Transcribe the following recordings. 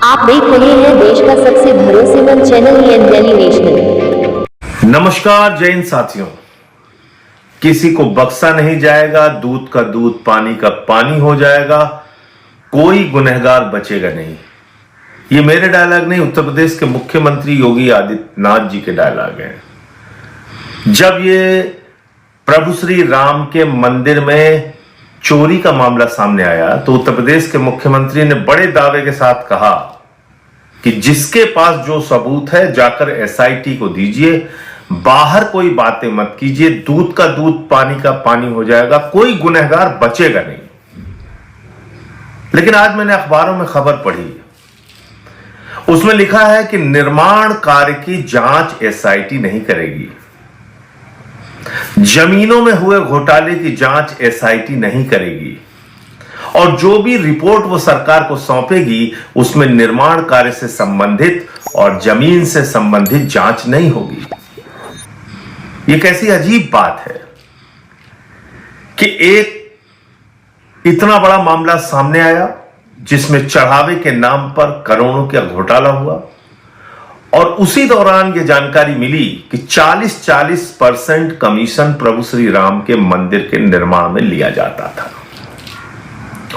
आप देख रहे हैं देश का सबसे भरोसेमंद चैनल दिल्ली नेशनल। नमस्कार जय हिंद साथियों। किसी को बख्शा नहीं जाएगा, दूध का दूध पानी का पानी हो जाएगा, कोई गुनहगार बचेगा नहीं। ये मेरे डायलॉग नहीं, उत्तर प्रदेश के मुख्यमंत्री योगी आदित्यनाथ जी के डायलॉग हैं। जब ये प्रभु श्री राम के मंदिर में चोरी का मामला सामने आया तो उत्तर प्रदेश के मुख्यमंत्री ने बड़े दावे के साथ कहा कि जिसके पास जो सबूत है जाकर एसआईटी को दीजिए, बाहर कोई बातें मत कीजिए, दूध का दूध पानी का पानी हो जाएगा, कोई गुनहगार बचेगा नहीं। लेकिन आज मैंने अखबारों में खबर पढ़ी, उसमें लिखा है कि निर्माण कार्य की जांच एसआईटी नहीं करेगी, जमीनों में हुए घोटाले की जांच एसआईटी नहीं करेगी, और जो भी रिपोर्ट वो सरकार को सौंपेगी उसमें निर्माण कार्य से संबंधित और जमीन से संबंधित जांच नहीं होगी। ये कैसी अजीब बात है कि एक इतना बड़ा मामला सामने आया जिसमें चढ़ावे के नाम पर करोड़ों का घोटाला हुआ, और उसी दौरान यह जानकारी मिली कि 40% कमीशन प्रभु श्री राम के मंदिर के निर्माण में लिया जाता था।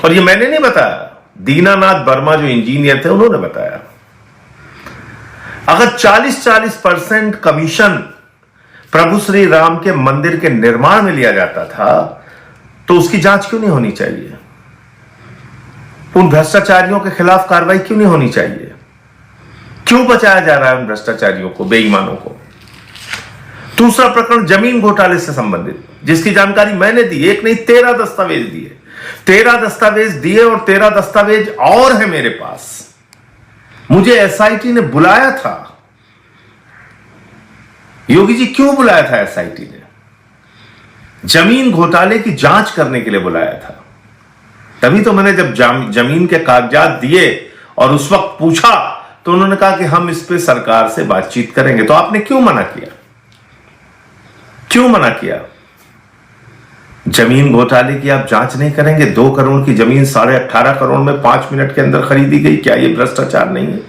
और ये मैंने नहीं बताया, दीनानाथ वर्मा जो इंजीनियर थे उन्होंने बताया। अगर 40% कमीशन प्रभु श्री राम के मंदिर के निर्माण में लिया जाता था तो उसकी जांच क्यों नहीं होनी चाहिए? उन भ्रष्टाचारियों के खिलाफ कार्रवाई क्यों नहीं होनी चाहिए? क्यों बचाया जा रहा है उन भ्रष्टाचारियों को, बेईमानों को? दूसरा प्रकरण जमीन घोटाले से संबंधित, जिसकी जानकारी मैंने दी, एक नहीं 13 दस्तावेज दिए। 13 दस्तावेज दिए और 13 दस्तावेज और है मेरे पास। मुझे एसआईटी ने बुलाया था। योगी जी क्यों बुलाया था एसआईटी ने? जमीन घोटाले की जांच करने के लिए बुलाया था। तभी तो मैंने जब जमीन के कागजात दिए और उस वक्त पूछा तो उन्होंने कहा कि हम इस पे सरकार से बातचीत करेंगे। तो आपने क्यों मना किया? क्यों मना किया? जमीन घोटाले की आप जांच नहीं करेंगे? 2 करोड़ की जमीन 18.5 करोड़ में 5 मिनट के अंदर खरीदी गई, क्या यह भ्रष्टाचार नहीं है?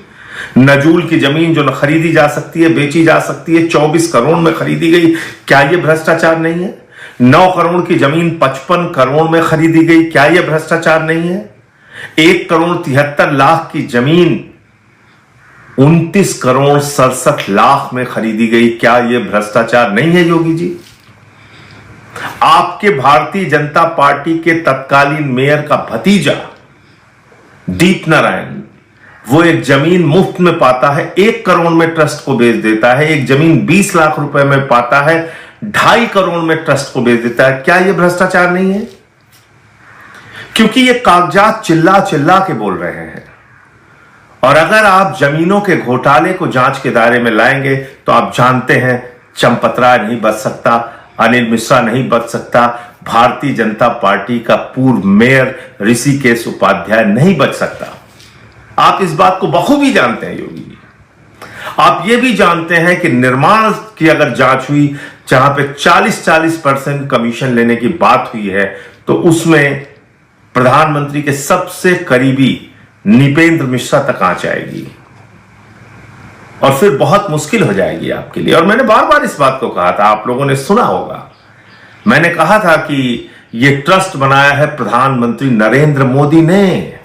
नजूल की जमीन जो न खरीदी जा सकती है, बेची जा सकती है, 24 करोड़ में खरीदी गई, क्या यह भ्रष्टाचार नहीं है? 9 करोड़ की जमीन 55 करोड़ में खरीदी गई, क्या यह भ्रष्टाचार नहीं है? 1 करोड़ 73 लाख की जमीन 29 करोड़ 67 लाख में खरीदी गई, क्या यह भ्रष्टाचार नहीं है? योगी जी, आपके भारतीय जनता पार्टी के तत्कालीन मेयर का भतीजा दीप नारायण, वो एक जमीन मुफ्त में पाता है, 1 करोड़ में ट्रस्ट को बेच देता है। एक जमीन 20 लाख रुपए में पाता है, 2.5 करोड़ में ट्रस्ट को बेच देता है, क्या यह भ्रष्टाचार नहीं है? क्योंकि ये कागजात चिल्ला चिल्ला के बोल रहे हैं। और अगर आप जमीनों के घोटाले को जांच के दायरे में लाएंगे तो आप जानते हैं चंपतराय नहीं बच सकता, अनिल मिश्रा नहीं बच सकता, भारतीय जनता पार्टी का पूर्व मेयर ऋषिकेश उपाध्याय नहीं बच सकता। आप इस बात को बखूबी जानते हैं योगी जी। आप ये भी जानते हैं कि निर्माण की अगर जांच हुई जहां पे 40% कमीशन लेने की बात हुई है तो उसमें प्रधानमंत्री के सबसे करीबी निपेंद्र मिश्रा तक आ जाएगी और फिर बहुत मुश्किल हो जाएगी आपके लिए। और मैंने बार बार इस बात को कहा था, आप लोगों ने सुना होगा, मैंने कहा था कि यह ट्रस्ट बनाया है प्रधानमंत्री नरेंद्र मोदी ने,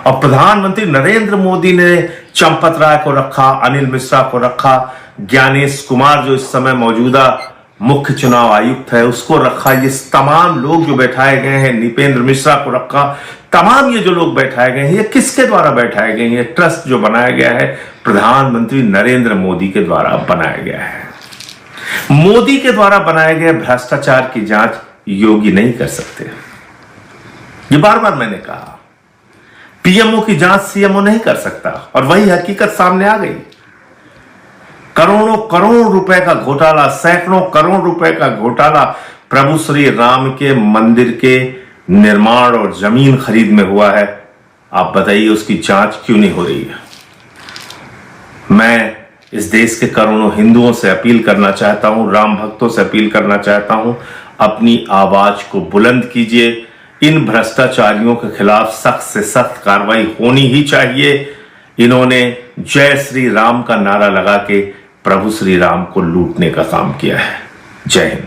और प्रधानमंत्री नरेंद्र मोदी ने चंपत राय को रखा, अनिल मिश्रा को रखा, ज्ञानेश कुमार जो इस समय मौजूदा मुख्य चुनाव आयुक्त है उसको रखा, ये तमाम लोग जो बैठाए गए हैं, निपेंद्र मिश्रा को रखा, तमाम ये जो लोग बैठाए गए हैं ये किसके द्वारा बैठाए गए हैं? ये ट्रस्ट जो बनाया गया है प्रधानमंत्री नरेंद्र मोदी के द्वारा बनाया गया है। मोदी के द्वारा बनाए गए भ्रष्टाचार की जांच योगी नहीं कर सकते। ये बार बार मैंने कहा, पीएमओ की जांच सीएमओ नहीं कर सकता, और वही हकीकत सामने आ गई। करोड़ों करोड़ रुपए का घोटाला, सैकड़ों करोड़ रुपए का घोटाला प्रभु श्री राम के मंदिर के निर्माण और जमीन खरीद में हुआ है। आप बताइए उसकी जांच क्यों नहीं हो रही है? मैं इस देश के करोड़ों हिंदुओं से अपील करना चाहता हूं, राम भक्तों से अपील करना चाहता हूं, अपनी आवाज को बुलंद कीजिए। इन भ्रष्टाचारियों के खिलाफ सख्त से सख्त कार्रवाई होनी ही चाहिए। इन्होंने जय श्री राम का नारा लगा के प्रभु श्री राम को लूटने का काम किया है। जय हिंद।